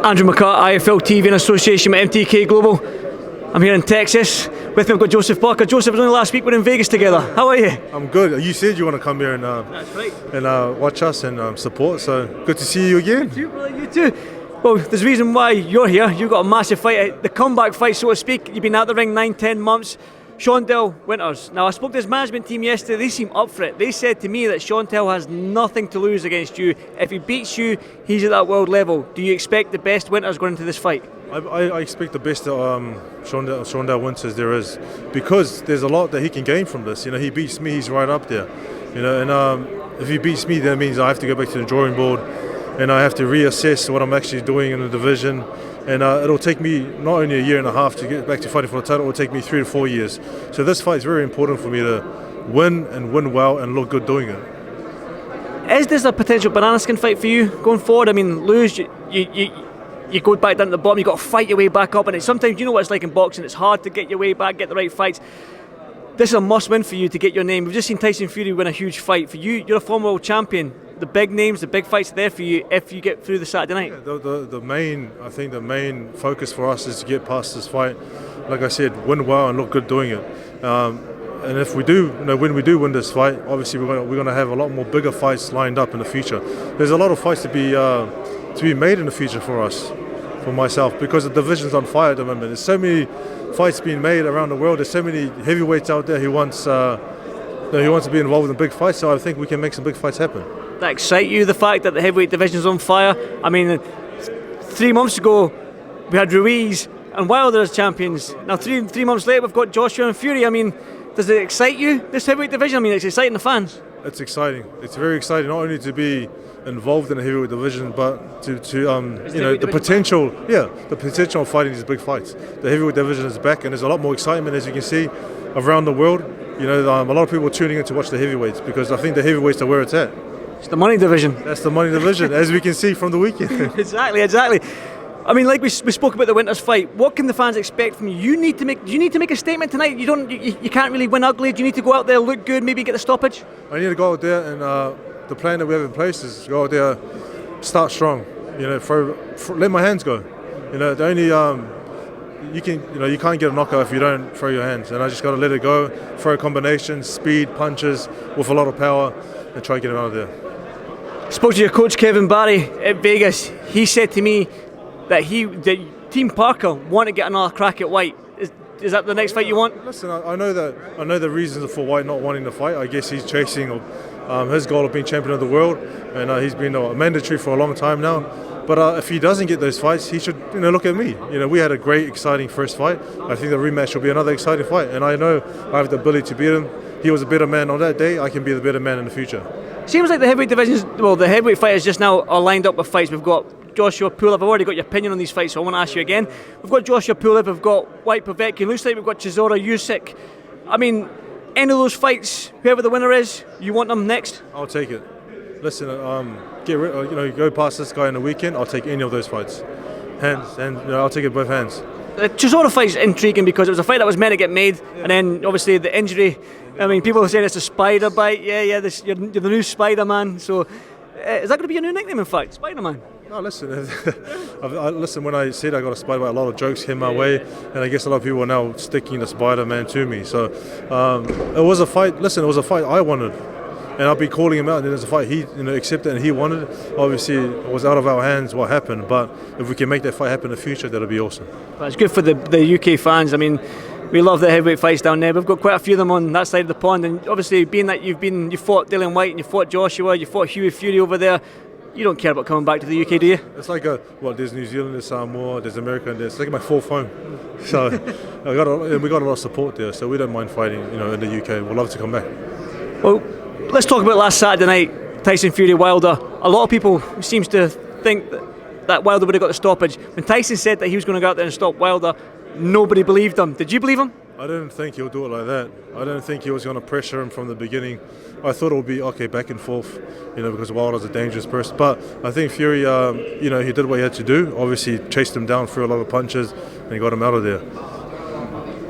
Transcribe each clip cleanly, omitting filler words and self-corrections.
Andrew McCART, IFL TV in association with MTK Global. I'm here in Texas. With me I've got Joseph Barker. Joseph, it was only last week we were in Vegas together. How are you? I'm good. You said you want to come here and That's right. and watch us and support, so good to see you again. You too, brother, you too. Well, there's a reason why you're here. You've got a massive fight, the comeback fight, so to speak. You've been out the ring 9-10 months. Chantel Winters. Now, I spoke to his management team yesterday. They seem up for it. They said to me that Chantel has nothing to lose against you. If he beats you, he's at that world level. Do you expect the best Winters going into this fight? I expect the best Chantel Winters there is, because there's a lot that he can gain from this. You know, he beats me, he's right up there. You know, and if he beats me, that means I have to go back to the drawing board, and I have to reassess what I'm actually doing in the division. And it'll take me not only a year and a half to get back to fighting for the title, it'll take me 3 to 4 years. So this fight is very important for me to win and win well and look good doing it. Is this a potential banana skin fight for you going forward? I mean, lose, you go back down to the bottom, you've got to fight your way back up, and it's sometimes, you know what it's like in boxing, it's hard to get your way back, get the right fights. This is a must-win for you to get your name. We've just seen Tyson Fury win a huge fight. For you, you're a former world champion. The big names, the big fights are there for you if you get through the Saturday night. Yeah, I think the main focus for us is to get past this fight. Like I said, win well and look good doing it. And if we do, when we do win this fight, obviously we're going to have a lot more bigger fights lined up in the future. There's a lot of fights to be made in the future for us, for myself, because the division's on fire at the moment. There's so many fights being made around the world. There's so many heavyweights out there who wants to be involved in big fights. So I think we can make some big fights happen. That excite you, the fact that the heavyweight division's on fire? I mean, 3 months ago we had Ruiz and Wilder as champions. Now three months later we've got Joshua and Fury. I mean, does it excite you, this heavyweight division? I mean, it's exciting the fans. It's exciting. It's very exciting, not only to be involved in the heavyweight division, but to the potential. Yeah, the potential of fighting these big fights. The heavyweight division is back, and there's a lot more excitement, as you can see, around the world. You know, a lot of people are tuning in to watch the heavyweights, because I think the heavyweights are where it's at. It's the money division. That's the money division, as we can see from the weekend. Exactly. I mean, like we spoke about the Winters fight. What can the fans expect from you? Do you need to make a statement tonight? You can't really win ugly. Do you need to go out there, look good, maybe get the stoppage? I need to go out there, and the plan that we have in place is go out there, start strong. You know, let my hands go. You know, the only you can't get a knockout if you don't throw your hands, and I just got to let it go, throw combinations, speed, punches with a lot of power, and try to get him out of there. Spoke to your coach Kevin Barry at Vegas. He said to me that Team Parker want to get another crack at White. Is that the next fight you want? Listen, I know the reasons for White not wanting to fight. I guess he's chasing his goal of being champion of the world, and he's been mandatory for a long time now. But if he doesn't get those fights, he should look at me. You know, we had a great, exciting first fight. I think the rematch will be another exciting fight, and I know I have the ability to beat him. He was a better man on that day. I can be the better man in the future. Seems like the heavyweight divisions, the heavyweight fighters just now are lined up with fights. We've got Joshua Pulev. I've already got your opinion on these fights, so I want to ask you again. We've got Joshua Pulev, we've got White Povetkin. Looks like we've got Chisora Usyk. I mean, any of those fights, whoever the winner is, you want them next? I'll take it. Listen, go past this guy in the weekend. I'll take any of those fights, hands, and I'll take it both hands. The Chisora fight's intriguing because it was a fight that was meant to get made, and then obviously the injury. I mean, people are saying it's a spider bite. Yeah, you're the new Spider-Man. So, is that going to be your new nickname, in fact, Spider-Man? No, listen. Listen, when I said I got a spider bite, a lot of jokes came my way, and I guess a lot of people are now sticking the Spider-Man to me. So, it was a fight. Listen, it was a fight I wanted, and I'll be calling him out. And then there's a fight he accepted and he wanted. Obviously, it was out of our hands what happened, but if we can make that fight happen in the future, that'll be awesome. But it's good for the UK fans. I mean, we love the heavyweight fights down there. We've got quite a few of them on that side of the pond, and obviously being that you fought Dillian White and you fought Joshua, you fought Hughie Fury over there, you don't care about coming back to the UK, do you? It's like there's New Zealand, there's Samoa, there's America, and it's like my fourth home. So we got a lot of support there, so we don't mind fighting. In the UK, we'd love to come back. Well, let's talk about last Saturday night, Tyson Fury Wilder. A lot of people seems to think that Wilder would have got the stoppage. When Tyson said that he was going to go out there and stop Wilder, nobody believed him. Did you believe him? I didn't think he'll do it like that. I don't think he was going to pressure him from the beginning. I thought it would be back and forth, because Wilder's a dangerous person. But I think Fury, he did what he had to do. Obviously, chased him down, threw a lot of punches, and he got him out of there.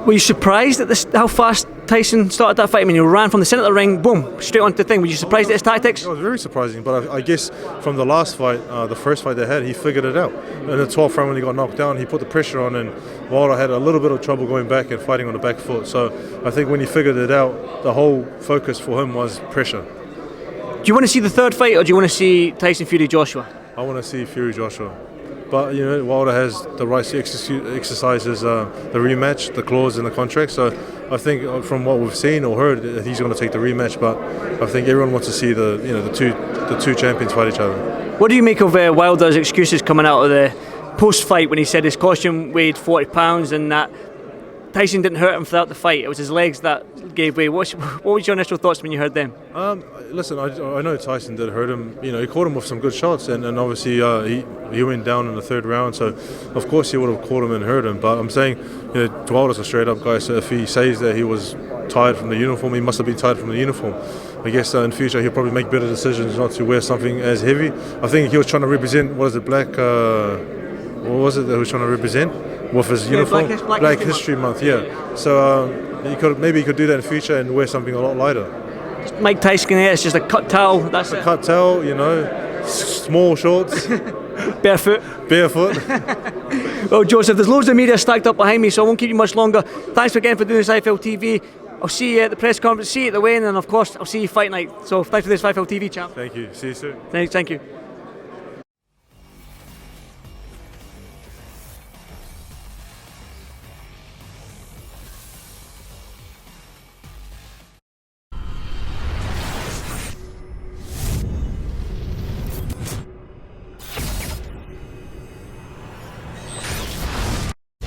Were you surprised at how fast Tyson started that fight? I mean, he ran from the centre of the ring, boom, straight onto the thing. Were you surprised at his tactics? It was very surprising, but I guess from the last fight, the first fight they had, he figured it out. In the 12th round when he got knocked down, he put the pressure on, and Wilder had a little bit of trouble going back and fighting on the back foot. So I think when he figured it out, the whole focus for him was pressure. Do you want to see the third fight, or do you want to see Tyson Fury Joshua? I want to see Fury Joshua. But you know, Wilder has the right to exercise his, the rematch, the clause in the contract. So I think from what we've seen or heard, he's going to take the rematch. But I think everyone wants to see the two champions fight each other. What do you make of Wilder's excuses coming out of the post-fight when he said his costume weighed 40 pounds and that Tyson didn't hurt him throughout the fight? It was his legs that gave way. What was your initial thoughts when you heard them? Listen, I know Tyson did hurt him. You know, he caught him with some good shots, and obviously he went down in the third round. So of course he would have caught him and hurt him. But I'm saying, you know, Wilder's a straight up guy. So if he says that he was tired from the uniform, he must have been tired from the uniform. I guess in future he'll probably make better decisions not to wear something as heavy. I think he was trying to represent, what is it, black? What was it that he was trying to represent? With his uniform, Black History Month, yeah. So maybe he could do that in future and wear something a lot lighter. Mike Tyson, it's just a cut towel. That's it. Cut towel, you know, small shorts, barefoot. Well, Joseph, there's loads of media stacked up behind me, so I won't keep you much longer. Thanks again for doing this IFL TV. I'll see you at the press conference, see you at the weigh-in, and of course I'll see you fight night. So thanks for this IFL TV, champ. Thank you. See you soon. Thank you.